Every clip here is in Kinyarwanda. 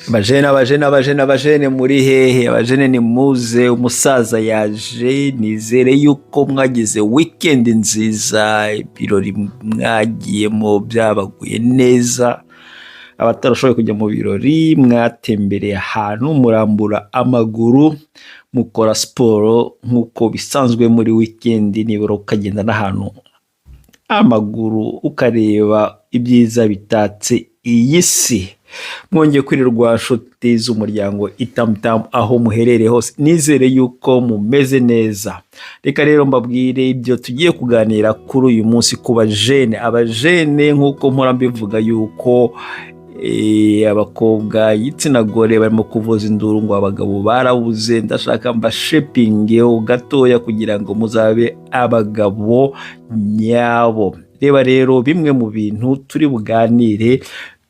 Abajene muri hehe? Abajene ni muze, umusaza yaje, nizere yuko mwagize weekend nziza, ibirori mwagiyemo byabaguye neza. Abatarashoboye kujya mu birori mwatembereye ahantu murambura amaguru, mukora siporo nk'uko bisanzwe muri weekend, nibura ukagenda n'ahantu amaguru ukareba ibyiza bitatse iyi si. Mwongeye kwirirwa nshuti z'umuryango Itamtam aho muherereye hose, nizere yuko mumeze neza. Reka rero mbabwire ibyo tugiye kuganira kuri uyu munsi ku bajene. Abajene nk'uko mpora mbivuga yuko abakobwa igitsina gore barimo kuvuza induru ngo abagabo barabuze. Ndashaka mbashepingeho gatoya kugira ngo muzabe abagabo nyabo. Reba rero bimwe mu bintu turi buganire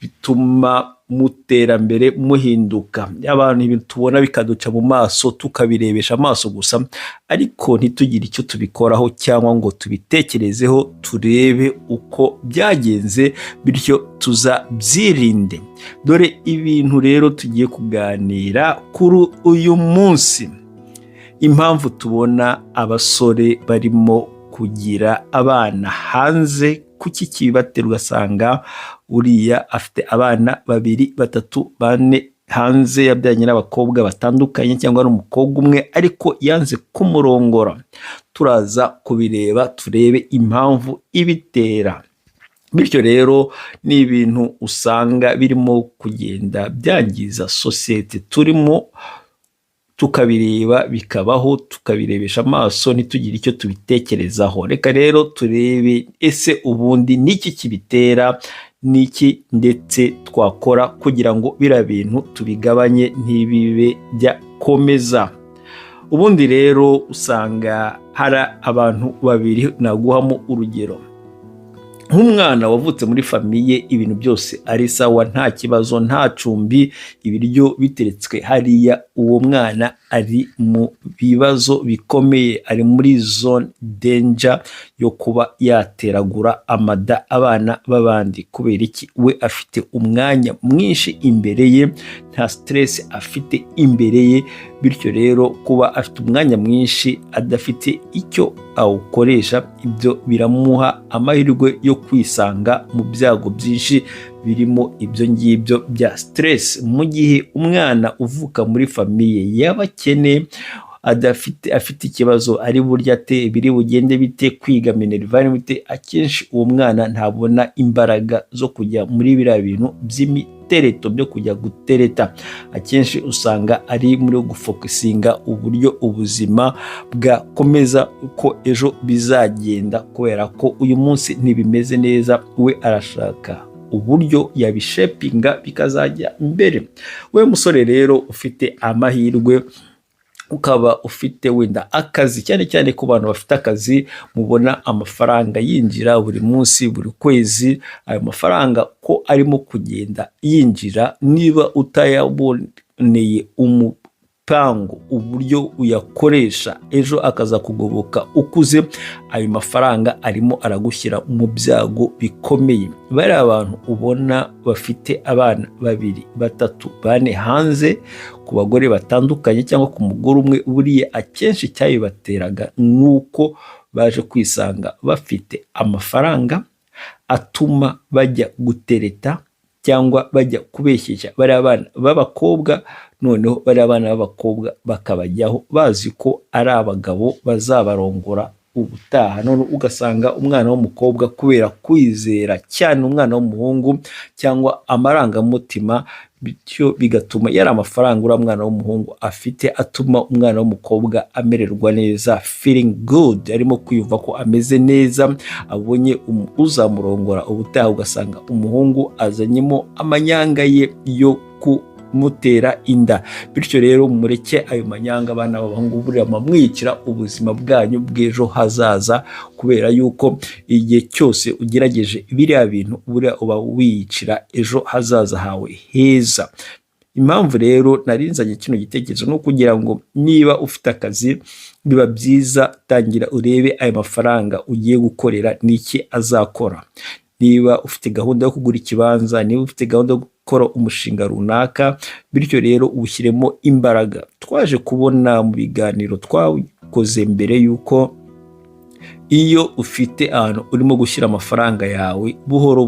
bituma muterambere muhinduka. Abantu ibintu tubona bikaduca mu maso tukabirebesha amaso gusa, ariko ntitugire icyo tubikoraho cyangwa ngo tubitekerezeho turebe uko byagenze, bityo tuzabyirinde. Dore ibintu rero tugiye kuganira kuri uyu munsi. Impamvu tubona abasore barimo kugira abana hanze, kuki kibatera ugasanga uriya afite abana 2, 3, 4 hanze, yabyanye n'abakobwa batandukanye cyangwa ari umukobwa umwe ariko yanze kumurongora. Turaza kubireba turebe impamvu ibitera. Bityo rero ni ibintu usanga birimo kugenda byangiza sosiyete turimo, tukabireba bikabaho, tukabirebesha amaso, ntitugire icyo tubitekerezaho. Reka rero turebe ese ubundi niki kibitera, niki ndetse twakora kugira ngo bira bintu tubigabanye ntibibe byakomeza. Ubundi rero usanga hari abantu 2 naguhamo urugero. Nk'umwana wavutse muri famiye ibintu byose ari sawa, nta kibazo, nta cumbi, ibiryo biteretswe hariya, uwo mwana ari mu bibazo bikomeye, ari muri zone danger yo kuba yateragura amada abana babandi. Kubera iki? We afite umwanya mwinshi imbere ye, nta stress afite imbere ye. Bityo rero kuba afite umwanya mwinshi adafite icyo awukoresha, ibyo biramuha amahirwe yo kwisanga mu byago byinshi birimo ibyo ngibyo bya stress. Mu gihe umwana uvuka muri famiye y'abakene afite ikibazo, ari burya ate, biri bugende bite, kwiga minerivare bite, akenshi uwo mwana ntabona imbaraga zo kujya muri biriya bintu by'imitereto byo kujya gutereta. Akenshi usanga ari muri gufokusinga uburyo ubuzima bwakomeza uko ejo bizagenda, kubera ko uyu munsi ntibimeze neza, we arashaka uburyo yabishepinga bikazajya mbere. We musore rero ufite amahirwe, ukaba ufite wenda akazi, cyane cyane ku bantu bafite akazi mubona amafaranga yinjira buri munsi, buri kwezi, ayo mafaranga ko arimo kugenda yinjira, niba utayaboneye umupango uburyo uyakoresha ejo akaza kugoboka ukuze, ayo mafaranga arimo aragushyira mu byago bikomeye. Bari abantu ubona bafite abana 2, 3, 4 hanze, ku bagore batandukanye cyangwa ku mugore umwe, buriya akenshi cyabibateraga nuko baje kwisanga bafite amafaranga atuma bajya gutereta cyangwa bajya kubeshyeshya bari abana b'abakobwa. Noneho bari abana b'abakobwa bakabajyaho bazi ko ari abagabo bazabarongora ubutaha. None ugasanga umwana w'umukobwa kubera kwizera cyane umwana w'umuhungu cyangwa amarangamutima, bityo bigatuma yari amafaranga uriya mwana w'umuhungu afite atuma umwana w'umukobwa amererwa neza, feeling good, arimo kwiyumva ko ameze neza, abonye uzamurongora ubutaha. Ugasanga umuhungu azanyemo amanyanga ye yo kumutera inda. Bityo rero mureke ayo manyanga abana b'abahungu, buriya mwicira ubuzima bwanyu bw'ejo hazaza, kubera yuko igihe cyose ugerageje biriya bintu buriya uba wiyicira ejo hazaza hawe heza. Impamvu rero narinzanye kino gitekerezo no kugira ngo niba ufite akazi, biba byiza tangira urebe ayo mafaranga ugiye gukorera niki azakora. Niba ufite gahunda yo kugura ikibanza, niba ufite gahunda yo gukora umushinga runaka, bityo rero uwushyiremo imbaraga. Twaje kubona mu biganiro twakoze mbere yuko iyo ufite ahantu urimo gushyira amafaranga yawe, buhoro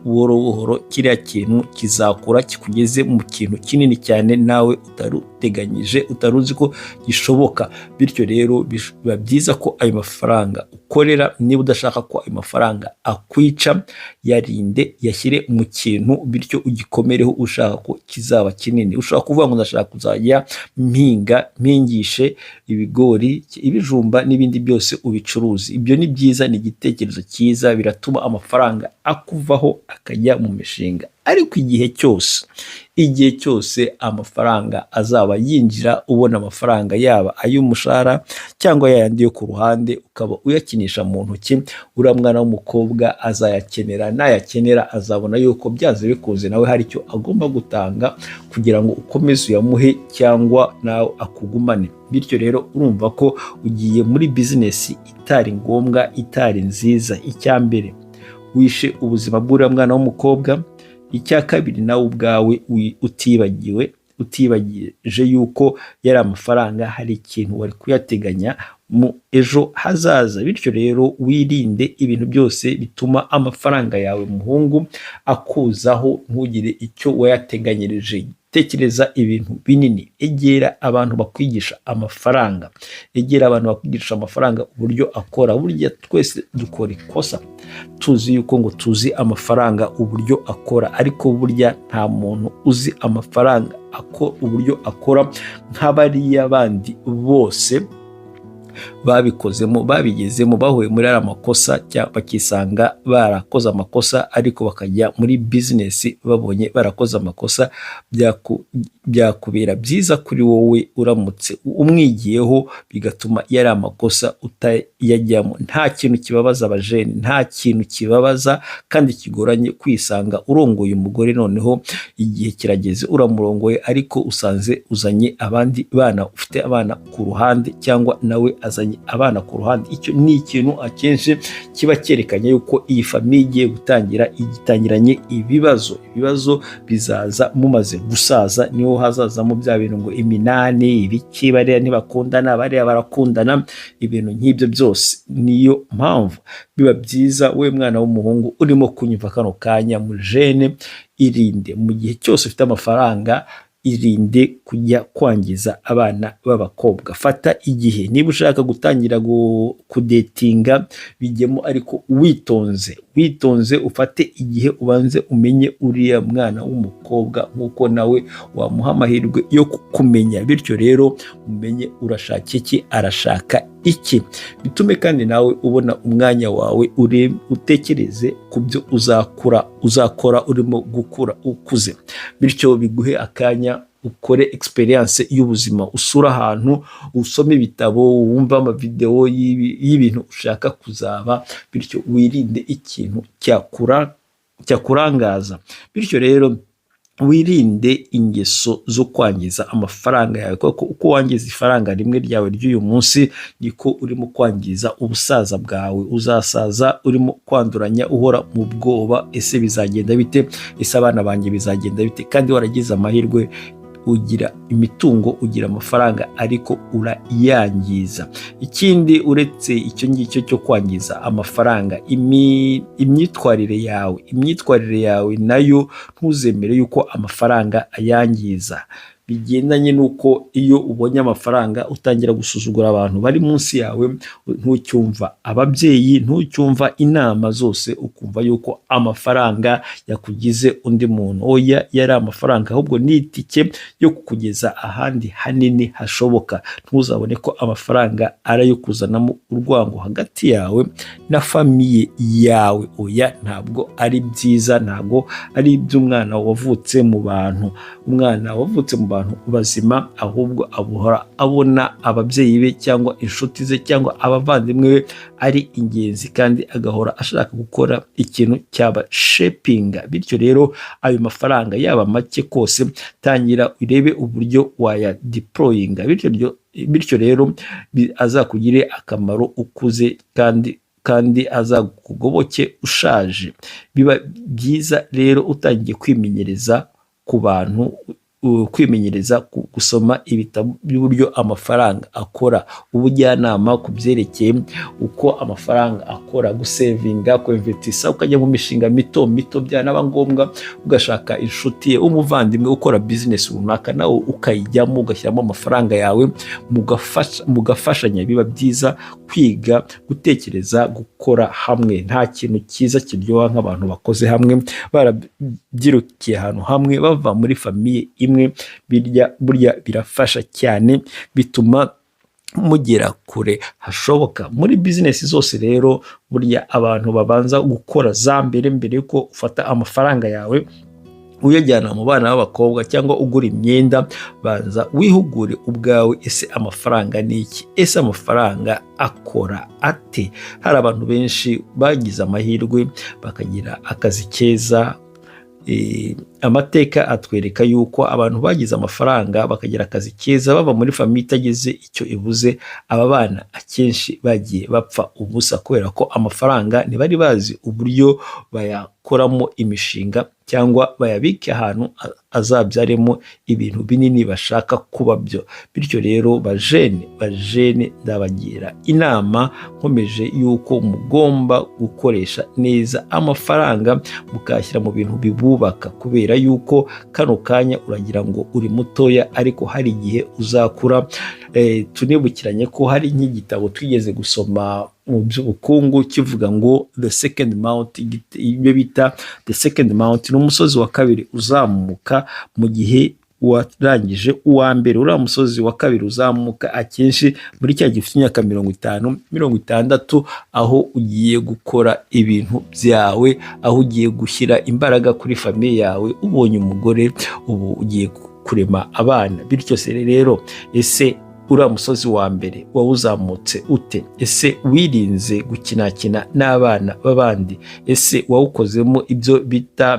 buhoro kiriya kintu kizakura kikugeze mu kintu kinini cyane nawe utari uteganyije, utari uzi ko gishoboka. Bityo rero biba byiza ko ayo mafaranga ukorera, niba udashaka ko ayo mafaranga akwica, yarinde, yashyire mu kintu bityo ugikomereho ushaka ko kizaba kinini. Ushobora kuvuga ngo ndashaka kuzajya mpingishe ibigori, ibijumba n'ibindi byose ubicuruzi. Ibyo ni byiza, ni igitekerezo cyiza, biratuma amafaranga akuvaho akajya mu mishinga. Ariko igihe cyose amafaranga azaba yinjira, ubona amafaranga yaba ay'umushahara cyangwa yayandi yo ku ruhande ukaba uyakinisha mu ntoki, uriya mwana w'umukobwa azayakenera, nayakenera azabona yuko byanze bikunze nawe hari icyo agomba gutanga kugira ngo ukomeze uyamuhe cyangwa nawe akugumane. Bityo rero urumva ko ugiye muri bizinesi itari ngombwa, itari nziza. Icya mbere, wishe ubuzima bw'uriya mwana w'umukobwa. Icya kabiri, nawe ubwawe utibagije yuko yari amafaranga, hari ikintu wari kuyateganya mu ejo hazaza. Bityo rero wirinde ibintu byose bituma amafaranga yawe muhungu akuzaho, ntugire icyo wayateganyirije. Tekereza ibintu binini, egera abantu bakwigisha amafaranga, uburyo akora. Burya twese dukora ikosa tuzi yuko ngo tuzi amafaranga uburyo akora, ariko burya nta muntu uzi amafaranga uburyo akora nk'abariya bandi bose babikozemo, babigezemo, bahuye muri aya makosa, bakisanga barakoze amakosa, ariko bakajya muri bizinesi babonye barakoze amakosa. Byakubera byiza kuri wowe uramutse umwigiyeho, bigatuma yari amakosa utayajyamo. Nta kintu kibabaza abajene, nta kintu kibabaza kandi kigoranye kwisanga urongoye umugore, noneho igihe kirageze uramurongoye, ariko usanze uzanye abandi bana, ufite abana ku ruhande cyangwa nawe azanye abana ku ruhande. Icyo ni ikintu akenshi kiba cyerekanye yuko iyi famiye igiye gutangira, igitangiranye ibibazo bizaza mumaze gusaza, niho hazazamo bya bintu ngo iminani, ibiki, bariya ntibakundana, bariya barakundana, ibintu nk'ibyo byose. Niyo mpamvu biba byiza, we mwana w'umuhungu urimo kunyumva kano kanya, mujene, irinde mu gihe cyose ufite amafaranga, irinde kujya kwangiza abana b'abakobwa. Fata igihe, niba ushaka gutangira kudetinga bijyemo, ariko witonze, ufate igihe, ubanze umenye uriya mwana w'umukobwa nk'uko nawe wamuha amahirwe yo kumenya. Bityo rero umenye urashaka iki, arashaka iki. Bitume kandi nawe ubona umwanya wawe, utekereze ku byo uzakora urimo gukura ukuze. Bityo biguhe akanya ukore experience y'ubuzima, usura ahantu, usome ibitabo, wumva amavideo y'ibintu ushaka kuzaba. Bityo wirinde ikintu cyakurangaza. Bityo rero wirinde ingeso zo kwangiza amafaranga yawe, kuko uko wangiza ifaranga rimwe ryawe ry'uyu munsi, niko urimo kwangiza ubusaza bwawe. Uzasaza urimo kwanduranya, uhora mu bwoba, ese bizagenda bite, ese abana banjye bizagenda bite, kandi waragize amahirwe, ugira imitungo, ugira amafaranga, ariko urayangiza. Ikindi uretse icyo ngicyo cyo kwangiza amafaranga, imyitwarire yawe nayo ntuzemere yuko amafaranga ayangiza. Bigendanye nuko iyo ubonye amafaranga utangira gusuzugura abantu bari munsi yawe, ntucyumva ababyeyi, ntucyumva inama zose, ukumva yuko amafaranga yakugize undi muntu. Oya, yari amafaranga ahubwo ni itike yo kukugeza ahandi hanini hashoboka. Ntuzabone ko amafaranga ari ayo kuzanamo urwango hagati yawe na famiye yawe. Oya, ntabwo ari byiza, ntabwo ari iby'umwana wavutse mu bantu. Umwana wavutse mu bantu bazima, ahubwo abuhora abona ababyeyi be cyangwa inshuti ze cyangwa abavandimwe be ari ingenzi, kandi agahora ashaka gukora ikintu cyaba shapinga. Bityo rero ayo mafaranga yaba make kose, tangira urebe uburyo waya deployinga. Bityo rero azakugire akamaro ukuze, kandi azakugoboke ushaje. Biba byiza rero utangiye kwimenyereza ku bantu kwimenyereza gusoma ibitabo by'uburyo amafaranga akora, ubujyanama ku byerekeye uko amafaranga akora, gusevinga, kuinvestisa, ukajya mu mishinga mito mito, byanaba ngombwa ugashaka inshuti ye, umuvandimwe ukora business runaka, nawe ukayijyamo ugashyiramo amafaranga yawe, mugafashanya. Biba byiza kwiga gutekereza gukora hamwe. Nta kintu cyiza kiryoha nk'abantu bakoze hamwe, barabyirukiye ahantu hamwe, bava muri famiye imwe. Burya birafasha cyane, bituma mugera kure hashoboka. Muri business zose rero burya abantu babanza gukora za mbere yuko ufata amafaranga yawe uyajyana mu bana b'abakobwa cyangwa ugura imyenda, banza wihugure ubwawe, ese amafaranga ni iki, ese amafaranga akora ate. Hari abantu benshi bagize amahirwe bakagira akazi keza. Amateka atwereka yuko abantu bagize amafaranga bakagira akazi keza, bava muri famiye itagize icyo ibuze, aba bana akenshi bagiye bapfa ubusa, kubera ko amafaranga ntibari bazi uburyo bayakoramo imishinga cyangwa bayabike ahantu azabyaremo ibintu binini bashaka kuba byo. Bityo rero bajene ndabagira inama nkomeje yuko mugomba gukoresha neza amafaranga, mukashyira mu bintu bibubaka, kubera yuko kano kanya uragira ngo uri mutoya, ariko hari igihe uzakura. Tunibukiranye ko hari nk'igitabo twigeze gusoma mu by'ubukungu kivuga ngo the second mount, ibyo bita the second mount ni umusozi wa kabiri uzamuka mu gihe warangije uwa mbere. Uriya musozi wa kabiri uzamuka akenshi muri cya gifite imyaka 50, 60, aho ugiye gukora ibintu byawe, aho ugiye gushyira imbaraga kuri famiye yawe, ubonye umugore, ubu ugiye kurema abana. Bityo se rero, ese uriya musozi wa mbere wawuzamutse ute? Ese wirinze gukinakina n'abana b'abandi? Ese wawukozemo ibyo bita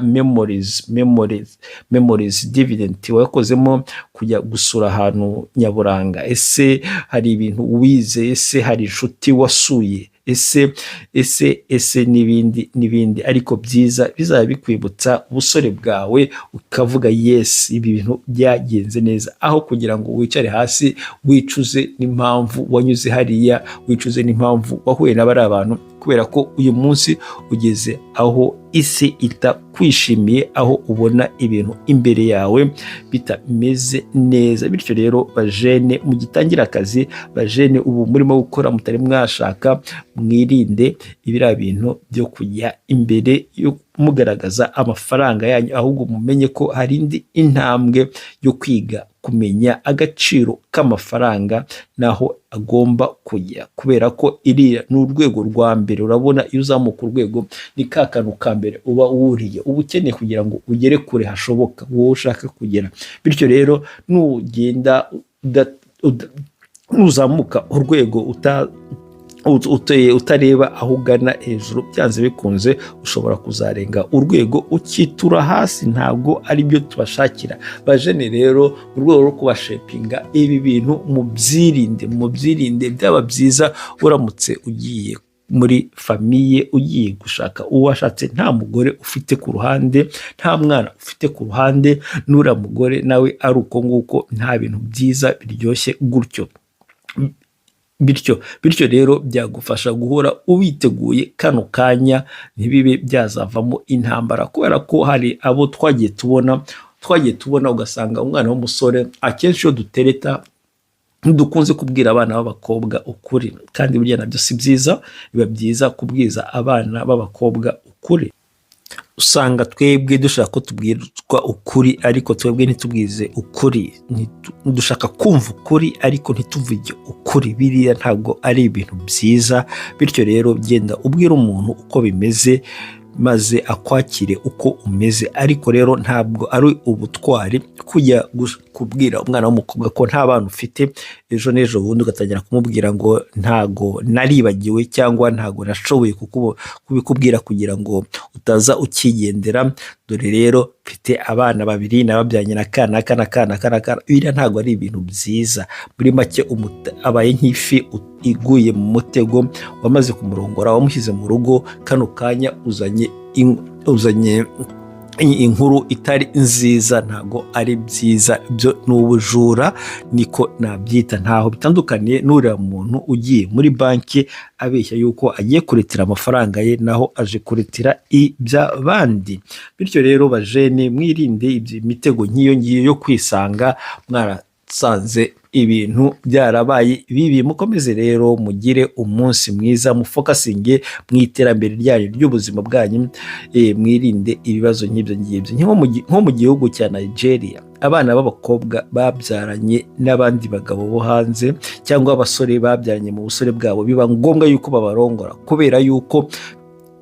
memories dividend? Wakozemo kujya gusura ahantu nyaburanga? Ese hari ibintu wize? Ese hari inshuti wasuye? ese n'ibindi ariko byiza bizaba bikwibutsa ubusore bwawe, ukavuga yes, ibi bintu byagenze neza, aho kugira ngo wicare hasi wicuze n'impamvu wanyuze hariya, wicuze n'impamvu wahuye n'abari abantu, kubera ko uyu munsi ugeze aho isi itakwishimiye, aho ubona ibintu imbere yawe bitameze neza. Bityo rero bajene, mugitangira akazi, bajene ubu murimo gukora mutari mwashaka, mwirinde ibiriya bintu byo kujya imbere yo mugaragaza amafaranga yanyu, ahubwo mumenye ko hari indi intambwe yo kwiga kumenya agaciro k'amafaranga naho agomba kujya, kubera ko iriya ni urwego rwa mbere. Urabona iyo uzamuka urwego ni ka kantu ka mbere uba wuriye, uba ukeneye kugira ngo ugere kure hashoboka wowe ushaka kugera. Bityo rero nugenda uzamuka urwego utareba aho ugana hejuru, byanze bikunze ushobora kuzarenga urwego ukitura hasi. Ntabwo ari byo tubashakira bajene rero. Mu rwego rwo kubashepinga ibi bintu, mubyirinde. Byaba byiza uramutse ugiye muri famiye, ugiye gushaka uwo washatse, nta mugore ufite ku ruhande, nta mwana ufite ku ruhande, n'uriya mugore nawe ari uko nguko, nta bintu byiza biryoshye gutyo. Bityo rero byagufasha guhora ubiteguye kano kanya, ntibibe byazavamo intambara, kubera ko hari abo twagiye tubona ugasanga umwana w'umusore, akenshi iyo dutereta dukunze kubwira abana b'abakobwa ukuri, kandi burya nabyo si byiza. Biba byiza kubwiza abana b'abakobwa ukuri. Usanga twebwe dushaka ko tubwirwa ukuri, ariko twebwe ntitubwize ukuri. Dushaka kumva ukuri ariko ntituvuge ukuri. Biriya ntabwo ari ibintu byiza. Bityo rero genda ubwira umuntu uko bimeze, maze akwakire uko umeze. Ariko rero ntabwo ari ubutwari kujya kubwira umwana w'umukobwa ko nta bana ufite, ejo n'ejo bundi ugatangira kumubwira ngo ntago naribagiwe cyangwa ntago nashoboye kubikubwira kugira ngo utaza ukigendera. Dore rero mfite abana babiri, nababyanye na kana. Biriya ntago ari ibintu byiza. Muri make abaye nk'ifi iguye mu mutego, wamaze kumurongora, wamushyize mu rugo, kano kanya uzanye inkuru itari nziza, ntago ari byiza, byo ni ubujura niko nabyita. Ntaho bitandukaniye n'uriya muntu ugiye muri banki abeshya yuko agiye kuretira amafaranga ye, naho aje kuretira iby'abandi. Bityo rero bajene, mwirinde imitego nk'iyo ngiyo yo kwisanga mwarasanze ibintu byarabaye bibi. Mukomeze rero mugire umunsi mwiza, mufokasinge mu iterambere ryanyu ry'ubuzima bwanyu, mwirinde ibibazo nk'ibyo ngibyo. Nko mu gihugu cya Nigeria, abana b'abakobwa babyaranye n'abandi bagabo bo hanze, cyangwa abasore babyaranye mu busore bwabo, biba ngombwa yuko babarongora, kubera yuko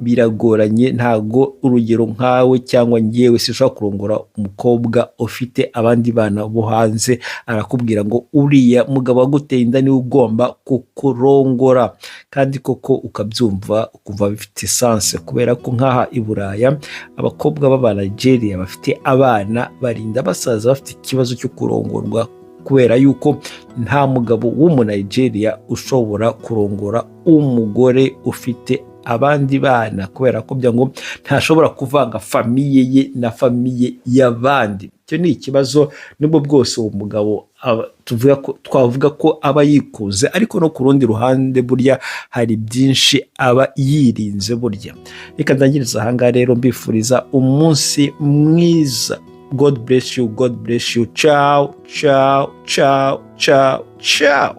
biragoranye. Ntago urugero nkawe cyangwa ngewe sinshobora kurongora umukobwa ufite abandi bana bo hanze, arakubwira ngo uriya mugabo waguteye inda niwe ugomba kukurongora, kandi koko ukabyumva ukumva bifite sanse, kubera ko nk'aha i Buraya abakobwa b'aba Nigeria bafite abana barinda basaza bafite ikibazo cyo kurongorwa, kubera yuko nta mugabo w'umu-Nigeria ushobora kurongora umugore ufite abandi bana, kubera ko ngo ntashobora kuvanga famiye ye na famiye y'abandi. Icyo ni ikibazo. Nubwo bwose uwo mugabo twavuga ko aba yikunze, ariko no ku rundi ruhande burya hari byinshi aba yirinze burya. Reka ndangiriza ahangaha rero, mbifuriza umunsi mwiza. God bless you, God bless you. Ciao, ciao, ciao, ciao, ciao.